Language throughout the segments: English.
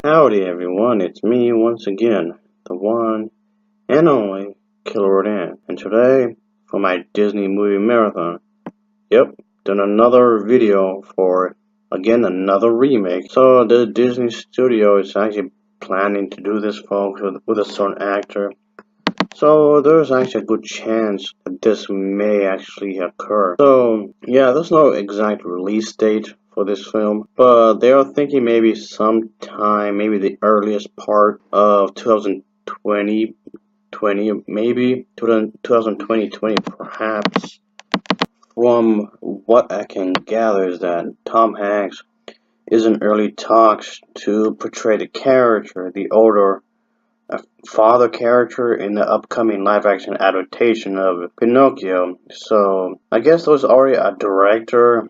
Howdy everyone, it's me once again, the one and only Killer Dan, and today, for my Disney movie marathon, yep, done another video for, again, another remake. So the Disney studio is actually planning to do this, folks, with a certain actor. So there's actually a good chance that this may actually occur. So yeah, there's no exact release date for this film, but they are thinking maybe sometime, maybe the earliest part of 2020, maybe 2020, perhaps. From what I can gather is that Tom Hanks is in early talks to portray the character, the older father character in the upcoming live action adaptation of Pinocchio. So I guess there's already a director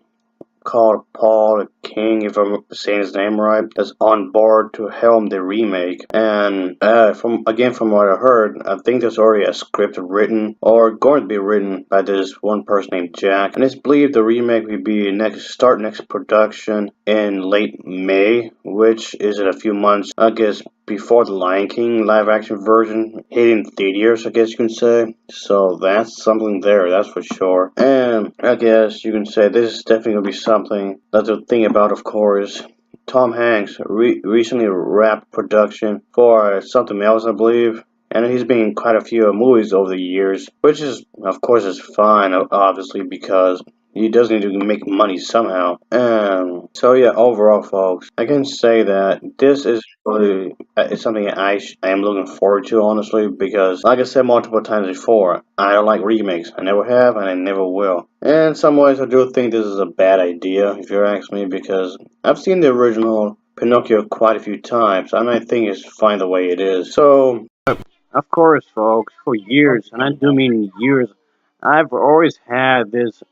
called Paul King, if I'm saying his name right, that's on board to helm the remake. And from what I heard, I think there's already a script written or going to be written by this one person named Jack. And it's believed the remake will be next production in late May, which is in a few months, I guess, before the Lion King live action version hitting theaters, I guess you can say. So that's something there, that's for sure. And I guess you can say this is definitely gonna be something that to think about, of course. Tom Hanks recently wrapped production for something else, I believe. And he's been in quite a few movies over the years, which is, of course, is fine, obviously, because he does need to make money somehow. And so, yeah, overall, folks, I can say that this is really it's something I am looking forward to, honestly, because, like I said multiple times before, I don't like remakes. I never have, and I never will. And in some ways, I do think this is a bad idea, if you ask me, because I've seen the original Pinocchio quite a few times, and I think it's fine the way it is. So, of course, folks, for years, and I do mean years, I've always had this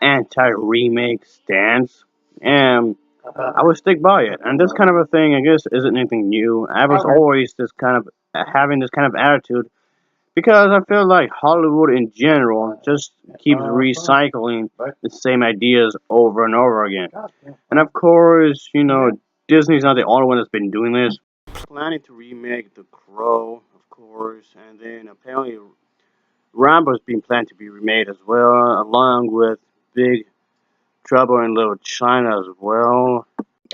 anti-remake stance, and I would stick by it. And this kind of a thing, I guess, isn't anything new. I was always this kind of having this kind of attitude because I feel like Hollywood in general just keeps recycling the same ideas over and over again. And of course, Disney's not the only one that's been doing this. Planning to remake The Crow, of course, and then apparently Rambo's being planned to be remade as well, along with Big Trouble in Little China as well.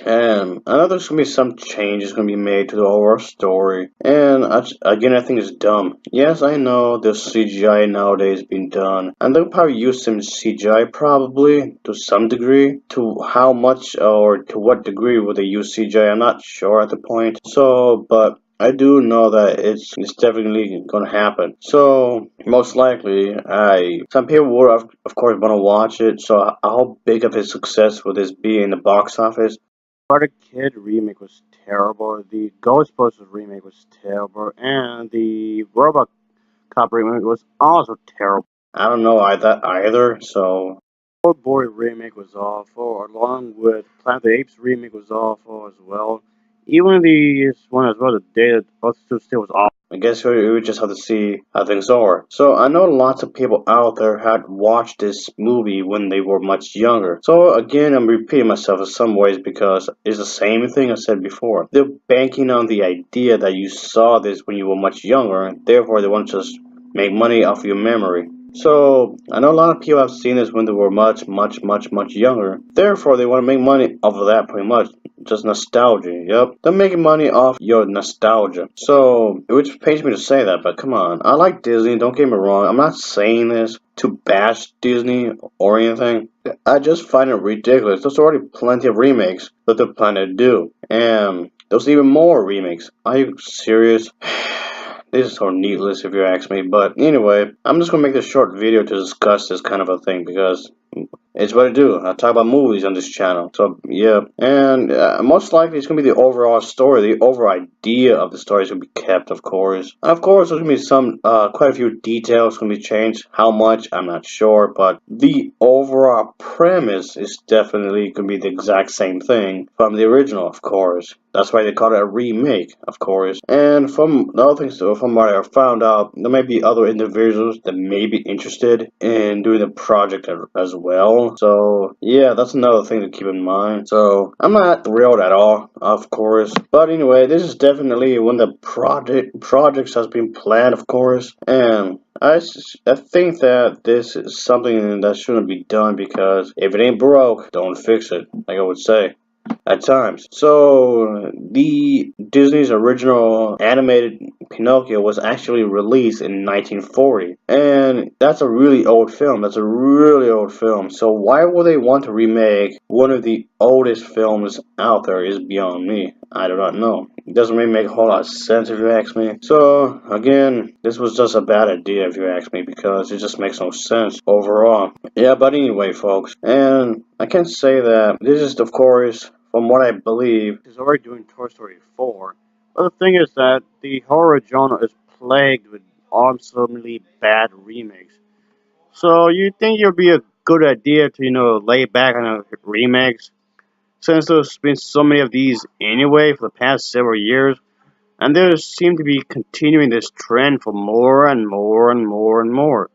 And I know there's gonna be some changes gonna be made to the overall story. And again, I think it's dumb. Yes, I know there's CGI nowadays being done, and they'll probably use some CGI probably to some degree. To how much or to what degree will they use CGI? I'm not sure at the point. So, but I do know that it's definitely gonna happen. So most likely, some people will of course want to watch it. So how big of a success will this be in the box office? Karate Kid remake was terrible. The Ghostbusters remake was terrible, and the Robot Cop remake was also terrible. I don't know either. So Old Boy remake was awful, along with Planet of the Apes remake was awful as well. Even the one as well, the Day of Still was awful. I guess we just have to see how things are. So I know lots of people out there had watched this movie when they were much younger. So again, I'm repeating myself in some ways because it's the same thing I said before. They're banking on the idea that you saw this when you were much younger, and therefore they want to just make money off your memory. So, I know a lot of people have seen this when they were much younger. Therefore, they want to make money off of that pretty much. Just nostalgia, yep. They're making money off your nostalgia. So, which pains me to say that, but come on. I like Disney, don't get me wrong. I'm not saying this to bash Disney or anything. I just find it ridiculous. There's already plenty of remakes that they're planning to do. And there's even more remakes. Are you serious? This is so needless if you ask me, but anyway, I'm just gonna make this short video to discuss this kind of a thing because it's what I do. I talk about movies on this channel. So, yeah. And most likely it's going to be the overall story. The overall idea of the story is going to be kept, of course. Of course, there's going to be some, quite a few details going to be changed. How much, I'm not sure. But the overall premise is definitely going to be the exact same thing from the original, of course. That's why they call it a remake, of course. And from the other things, from what I found out, there might be other individuals that may be interested in doing the project as well. So yeah, that's another thing to keep in mind. So I'm not thrilled at all, of course. But anyway, this is definitely when the projects has been planned, of course, and I think that this is something that shouldn't be done because if it ain't broke, don't fix it, like I would say at times. So the Disney's original animated Pinocchio was actually released in 1940, and that's a really old film. That's a really old film. So why would they want to remake one of the oldest films out there? Is beyond me. I do not know. It doesn't really make a whole lot of sense if you ask me. So again, this was just a bad idea if you ask me because it just makes no sense overall. Yeah, but anyway, folks, and I can say that this is, of course, from what I believe, is already doing Toy Story 4. But the thing is that the horror genre is plagued with awesomely bad remakes. So you think it would be a good idea to, lay back on the remakes? Since there's been so many of these anyway for the past several years, and they seem to be continuing this trend for more and more and more and more.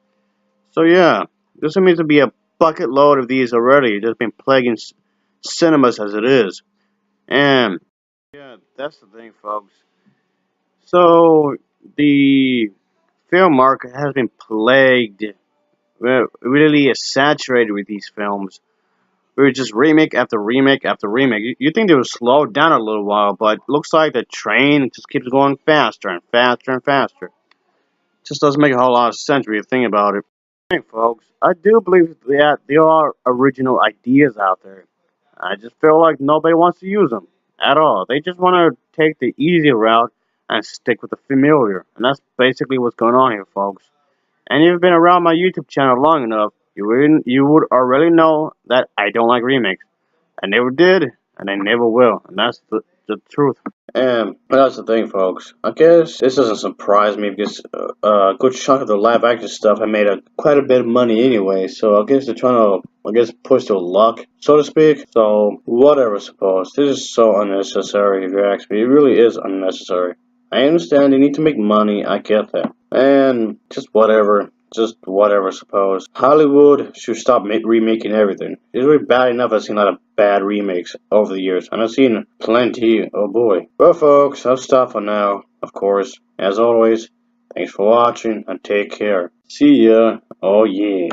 So yeah, there seems to be a bucket load of these already, just been plaguing cinemas as it is. And yeah, that's the thing, folks. So the film market has been plagued, really saturated with these films. We were just remake after remake after remake. You think they would slow down a little while, but it looks like the train just keeps going faster and faster and faster. Just doesn't make a whole lot of sense when you think about it. Hey, folks, I do believe that there are original ideas out there. I just feel like nobody wants to use them at all. They just want to take the easy route and stick with the familiar. And that's basically what's going on here, folks. And if you've been around my YouTube channel long enough, you would already know that I don't like remakes. I never did, and I never will. And that's the truth. And that's the thing, folks. I guess this doesn't surprise me because a good chunk of the live action stuff I made quite a bit of money anyway. So I guess they're trying to, push their luck, so to speak. So whatever, suppose. This is so unnecessary if you ask me. It really is unnecessary. I understand they need to make money. I get that. And just whatever. Just whatever, suppose. Hollywood should stop remaking everything. It's really bad enough I've seen a lot of bad remakes over the years, and I've seen plenty, oh boy. Well, folks, I'll stop for now, of course. As always, thanks for watching, and take care. See ya. Oh yeah.